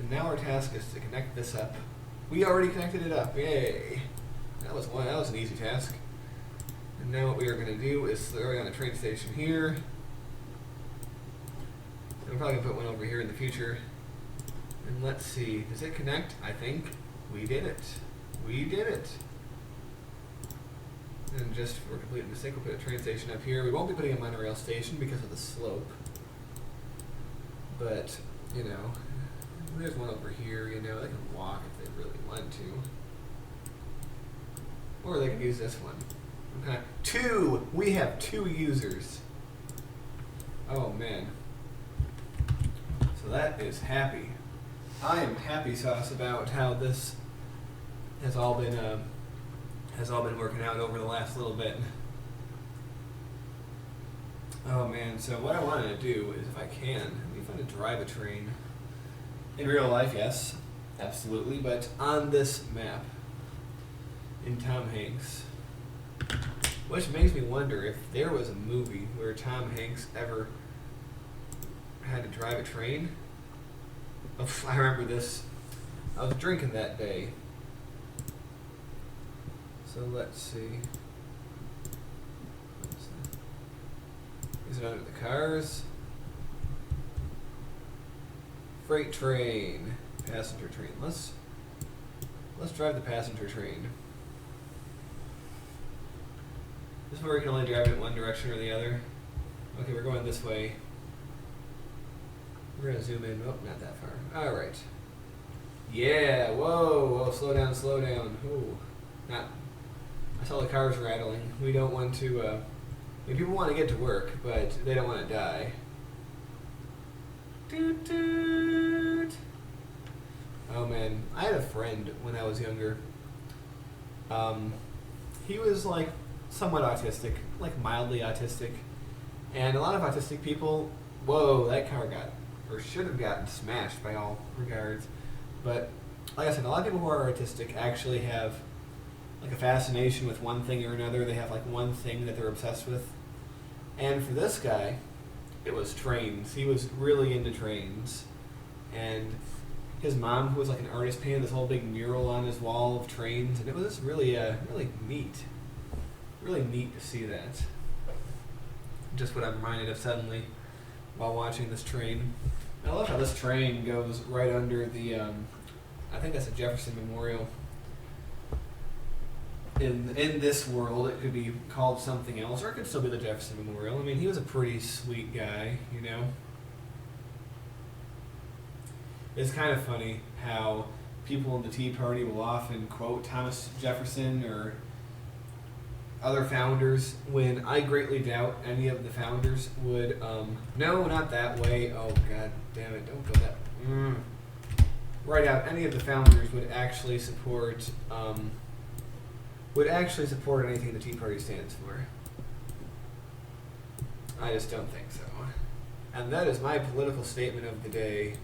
And now our task is to connect this up. We already connected it up. Yay! That was an easy task. And now what we are going to do is throw on a train station here. And we're probably going to put one over here in the future. And let's see, does it connect? I think we did it. We did it. And just for complete mistake, we'll put a train station up here. We won't be putting a monorail station because of the slope. But, you know, there's one over here, you know, they can walk if they really want to. Or they can use this one. Okay. Two! We have 2 users. Oh, man. So that is happy. I am happy sauce about how this has all been working out over the last little bit. Oh man, so what I wanted to do is, if I can, it'd be fun to drive a train. In real life, yes, absolutely, but on this map, in Tom Hanks, which makes me wonder if there was a movie where Tom Hanks ever had to drive a train. Oh, I remember this. I was drinking that day. So let's see. Is it under the cars? Freight train. Passenger train. Let's drive the passenger train. This is where we can only drive it one direction or the other. Okay, we're going this way. We're gonna zoom in. Oh, not that far. Alright. Yeah, whoa, slow down, slow down. Ooh. Not. I saw the cars rattling. We don't want to, I mean, people want to get to work, but they don't want to die. Doot, doot. Oh man, I had a friend when I was younger. He was like somewhat autistic, like mildly autistic. And a lot of autistic people, whoa, that car got, or should have gotten smashed by all regards. But like I said, a lot of people who are autistic actually have like a fascination with one thing or another. They have like one thing that they're obsessed with. And for this guy, it was trains. He was really into trains. And his mom, who was like an artist, painted this whole big mural on his wall of trains. And it was just really, really neat. Really neat to see that. Just what I'm reminded of suddenly while watching this train. I love how this train goes right under the, I think that's a Jefferson Memorial. In this world, it could be called something else, or it could still be the Jefferson Memorial. I mean, he was a pretty sweet guy, you know? It's kind of funny how people in the Tea Party will often quote Thomas Jefferson or other founders, when I greatly doubt any of the founders would, no, not that way, oh god damn it, don't go that, right out, any of the founders would actually support, anything the Tea Party stands for. I just don't think so. And that is my political statement of the day.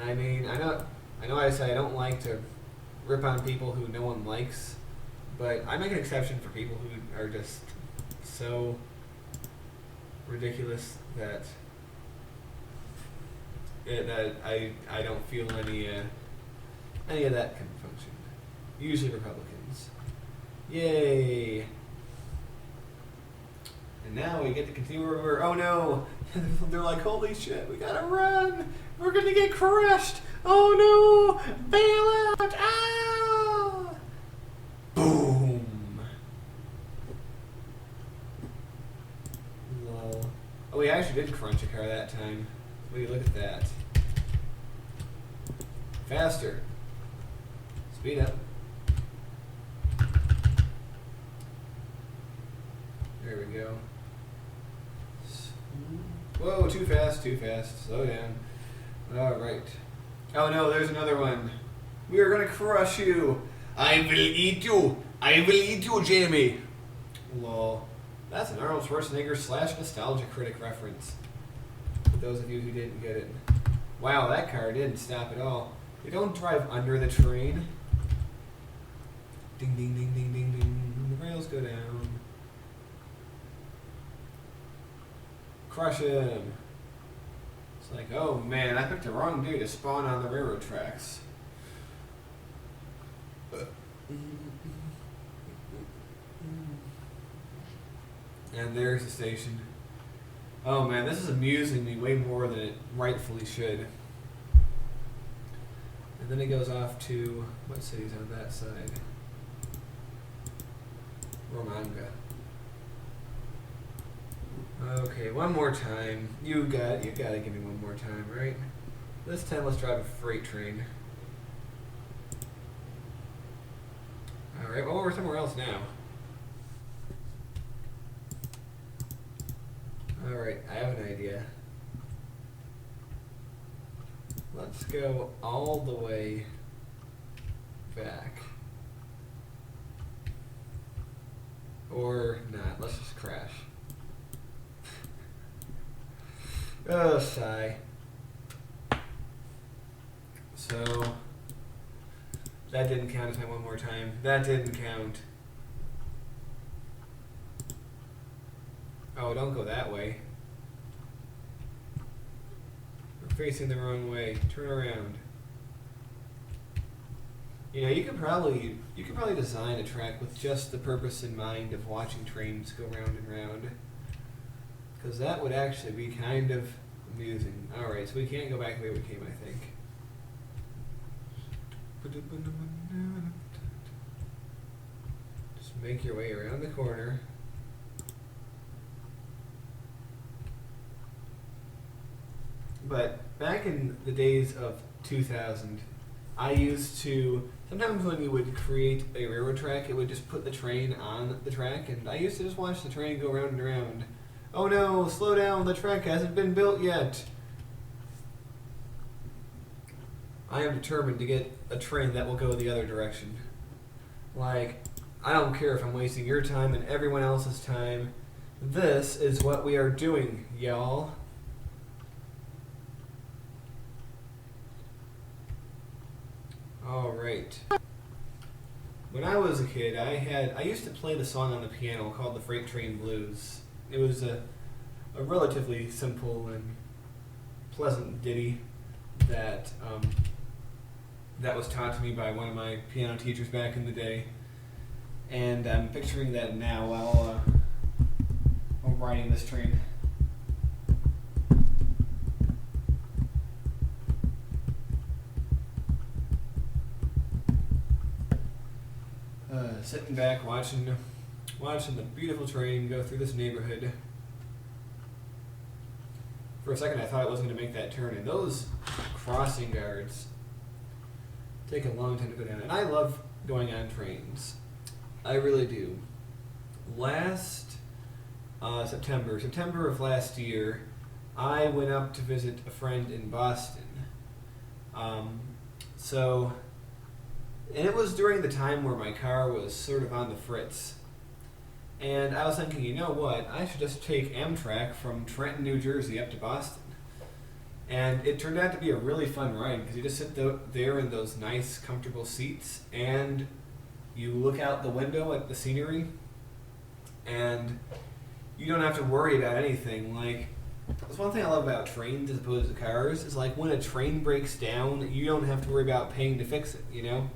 I mean, I know I say I don't like to rip on people who no one likes, but I make an exception for people who are just so ridiculous that I don't feel any of that can function. Usually Republicans. Yay! And now we get to continue where we were. Oh no! They're like, holy shit, we gotta run! We're gonna get crushed! Oh no! Bail out! Ah! Boom! Lol. Oh, we actually did crunch a car that time. Will you look at that? Faster. Speed up. There we go. Whoa, too fast, too fast. Slow down. Alright. Oh no, there's another one. We are gonna crush you. I will eat you. I will eat you, Jamie. Lol. That's an Arnold Schwarzenegger / Nostalgia Critic reference. For those of you who didn't get it. Wow, that car didn't stop at all. They don't drive under the train. Ding, ding, ding, ding, ding, ding. The rails go down. Crush him. It's like, oh man, I picked the wrong day to spawn on the railroad tracks. And there's the station. Oh man, this is amusing me way more than it rightfully should. And then it goes off to, what city's on that side? Romanga. Okay, one more time. You gotta give me one more time, right? This time let's drive a freight train. Alright, well we're somewhere else now. Alright, I have an idea. Let's go all the way back. Or not, let's just crash. Oh, sigh. So, that didn't count as my one more time. That didn't count. Oh, don't go that way. We're facing the wrong way. Turn around. You know, you could probably design a track with just the purpose in mind of watching trains go round and round. Because that would actually be kind of amusing. Alright, so we can't go back the way we came, I think. Just make your way around the corner. But back in the days of 2000, I used to, sometimes when you would create a railroad track, it would just put the train on the track, and I used to just watch the train go round and round. Oh no, slow down, the track hasn't been built yet. I am determined to get a train that will go the other direction. Like, I don't care if I'm wasting your time and everyone else's time. This is what we are doing, y'all. Alright. When I was a kid, I used to play the song on the piano called the Freight Train Blues. It was a relatively simple and pleasant ditty that that was taught to me by one of my piano teachers back in the day. And I'm picturing that now while riding this train. Sitting back, watching the beautiful train go through this neighborhood. For a second, I thought it wasn't going to make that turn, and those crossing guards take a long time to go down. And I love going on trains. I really do. Last September of last year, I went up to visit a friend in Boston. And it was during the time where my car was sort of on the fritz. And I was thinking, you know what, I should just take Amtrak from Trenton, New Jersey up to Boston. And it turned out to be a really fun ride because you just sit there in those nice, comfortable seats and you look out the window at the scenery and you don't have to worry about anything. Like, that's one thing I love about trains as opposed to cars is like when a train breaks down, you don't have to worry about paying to fix it, you know?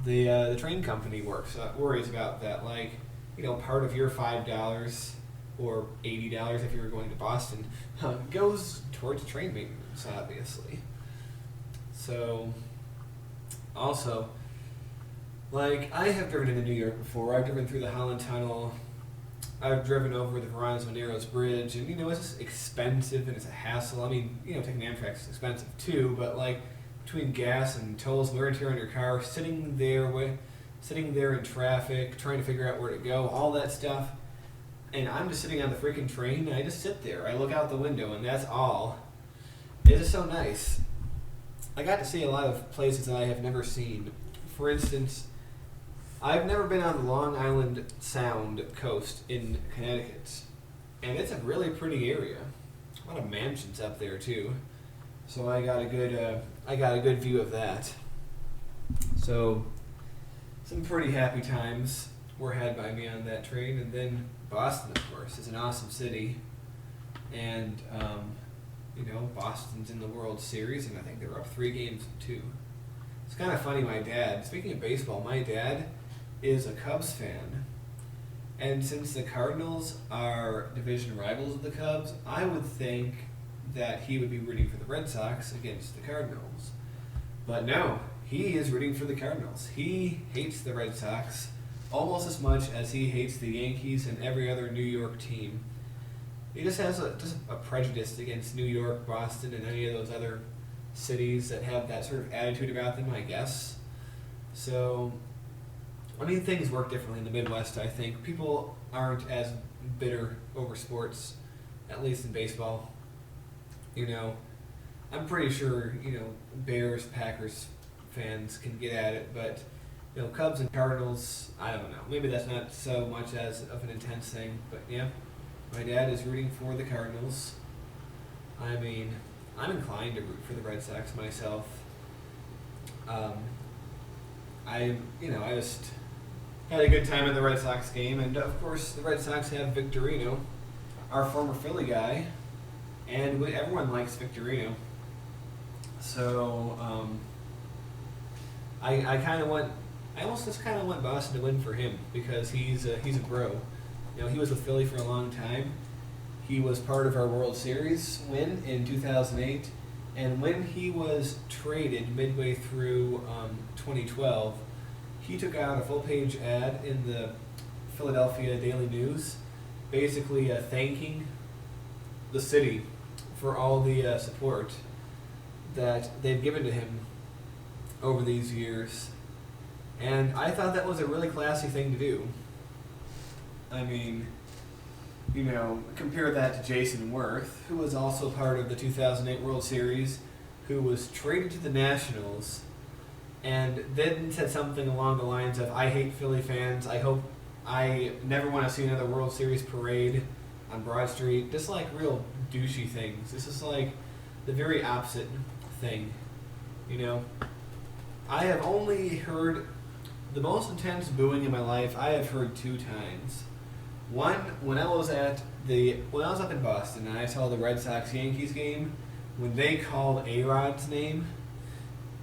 The train company worries about that. Like, you know, part of your $5 or $80 if you were going to Boston goes towards train maintenance, obviously. So, also, like, I have driven into New York before. I've driven through the Holland Tunnel. I've driven over the Veronese Narrows Bridge, and, you know, it's just expensive and it's a hassle. I mean, you know, taking Amtrak is expensive too, but, like, between gas and tolls, wear and tear on your car, sitting there in traffic, trying to figure out where to go, all that stuff. And I'm just sitting on the freaking train, and I just sit there. I look out the window, and that's all. It's just so nice. I got to see a lot of places that I have never seen. For instance, I've never been on the Long Island Sound coast in Connecticut, and it's a really pretty area. A lot of mansions up there too. So I got a good view of that. So some pretty happy times were had by me on that train, and then Boston, of course, is an awesome city, and Boston's in the World Series, and I think they're up 3-2. It's kind of funny, speaking of baseball, my dad is a Cubs fan. And since the Cardinals are division rivals of the Cubs, I would think that he would be rooting for the Red Sox against the Cardinals. But no, he is rooting for the Cardinals. He hates the Red Sox almost as much as he hates the Yankees and every other New York team. He just has a prejudice against New York, Boston, and any of those other cities that have that sort of attitude about them, I guess. So, things work differently in the Midwest, I think. People aren't as bitter over sports, at least in baseball. I'm pretty sure, Bears, Packers fans can get at it, but, Cubs and Cardinals, I don't know. Maybe that's not so much as of an intense thing, but yeah. My dad is rooting for the Cardinals. I'm inclined to root for the Red Sox myself. I just had a good time in the Red Sox game, and of course the Red Sox have Victorino, our former Philly guy, and everyone likes Victorino. So I almost just kind of want Boston to win for him because he's a bro. He was with Philly for a long time. He was part of our World Series win in 2008, and when he was traded midway through 2012, he took out a full-page ad in the Philadelphia Daily News, basically thanking the city for all the support that they've given to him over these years. And I thought that was a really classy thing to do. Compare that to Jason Worth, who was also part of the 2008 World Series, who was traded to the Nationals, and then said something along the lines of, I hate Philly fans, I never want to see another World Series parade on Broad Street, just like real douchey things. This is like the very opposite thing, I have only heard the most intense booing in my life. I have heard 2 times. One, when I was up in Boston and I saw the Red Sox-Yankees game, when they called A-Rod's name,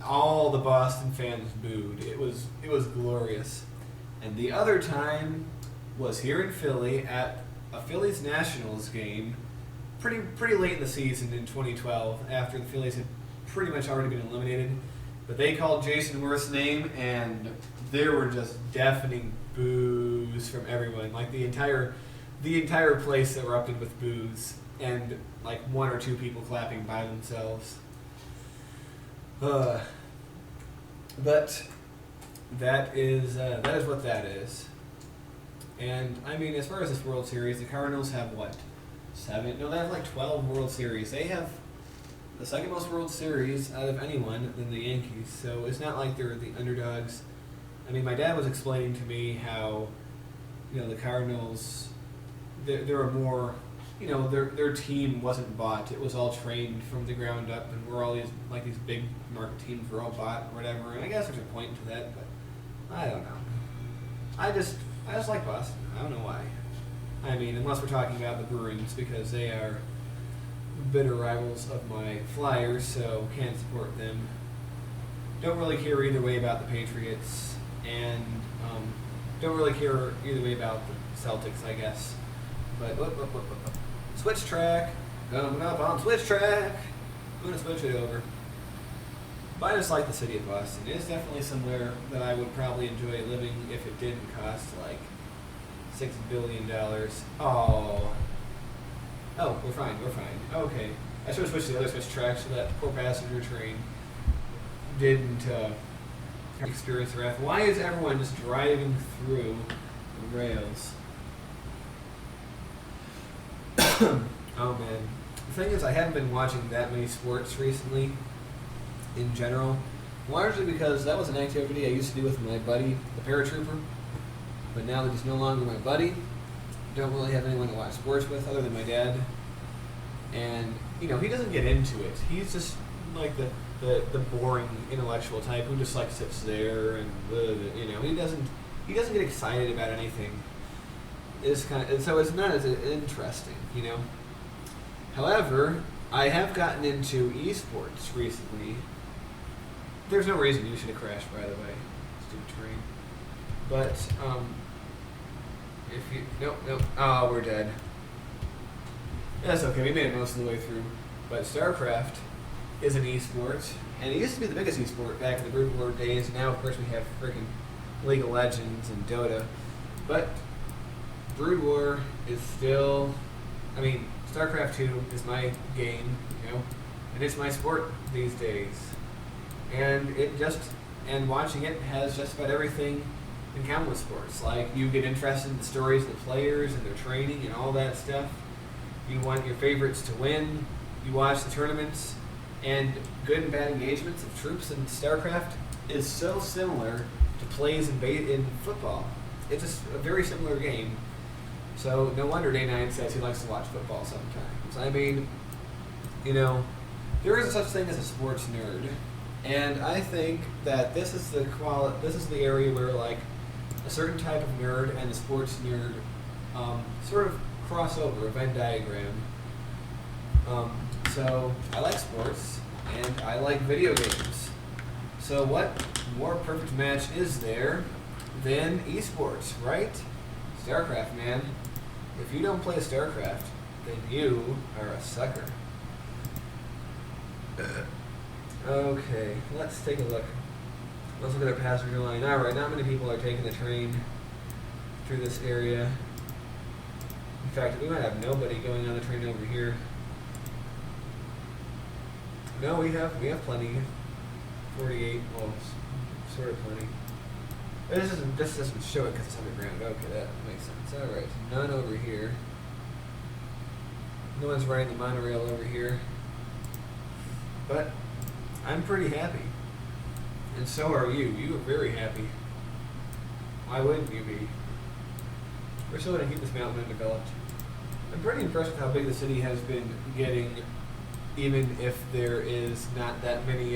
all the Boston fans booed. It was glorious. And the other time was here in Philly at a Phillies Nationals game, pretty late in the season in 2012, after the Phillies had pretty much already been eliminated. But they called Jason Worth's name, and there were just deafening boos from everyone. Like the entire place erupted with boos, and like 1 or 2 people clapping by themselves. But that is what that is. And as far as this World Series, the Cardinals have what? 7? No, they have like 12 World Series. They have the second most World Series out of anyone than the Yankees. So it's not like they're the underdogs. My dad was explaining to me how, the Cardinals, there are more, their team wasn't bought. It was all trained from the ground up, and we're all these big market teams were all bought or whatever. And I guess there's a point to that, but I don't know. I just like Boston. I don't know why. Unless we're talking about the Bruins, because they are bitter rivals of my Flyers, so can't support them. Don't really care either way about the Patriots, and don't really care either way about the Celtics, I guess. But switch track, coming up on switch track. I'm gonna switch it over. But I just like the city of Boston. It is definitely somewhere that I would probably enjoy living if it didn't cost like $6 billion. Oh, we're fine. Okay, I should have switched to the other switch track so that poor passenger train didn't experience the wrath. Why is everyone just driving through the rails? Oh man. The thing is, I haven't been watching that many sports recently in general, largely because that was an activity I used to do with my buddy, the paratrooper, but now that he's no longer my buddy, don't really have anyone to watch sports with other than my dad. And, he doesn't get into it. He's just like the boring intellectual type who just like sits there and he doesn't get excited about anything. So it's not as interesting, However, I have gotten into esports recently. There's no reason you should have crashed, by the way. Stupid train. But, if you... Nope. Oh, we're dead. That's okay. We made it most of the way through. But StarCraft is an esport. And it used to be the biggest esport back in the Brood War days. Now, of course, we have freaking League of Legends and Dota. But Brood War is still... I mean, StarCraft 2 is my game, and it's my sport these days. And watching it has just about everything in common with sports. Like, you get interested in the stories of the players and their training and all that stuff. You want your favorites to win. You watch the tournaments. And good and bad engagements of troops in StarCraft is so similar to plays in football. It's just a very similar game. So no wonder Day9 says he likes to watch football sometimes. I mean, there is a such thing as a sports nerd. And I think that this is the area where, like, a certain type of nerd and the sports nerd sort of cross over, a Venn diagram. So I like sports and I like video games. So what more perfect match is there than esports, right? StarCraft, man. If you don't play StarCraft, then you are a sucker. Okay, let's take a look. Let's look at our passenger line. Alright, not many people are taking the train through this area. In fact, we might have nobody going on the train over here. No, we have plenty. 48, well, sort of plenty. This doesn't show it because it's underground. Okay, that makes sense. Alright, none over here. No one's riding the monorail over here. But I'm pretty happy. And so are you. You are very happy. Why wouldn't you be? We're still going to keep this mountain undeveloped. I'm pretty impressed with how big the city has been getting, even if there is not that many,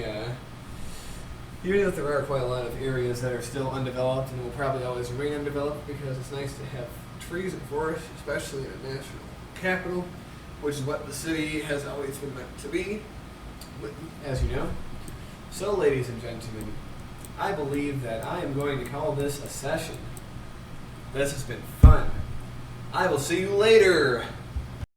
even if there are quite a lot of areas that are still undeveloped and will probably always remain undeveloped, because it's nice to have trees and forests, especially in a national capital, which is what the city has always been meant to be, as you know. So, ladies and gentlemen, I believe that I am going to call this a session. This has been fun. I will see you later.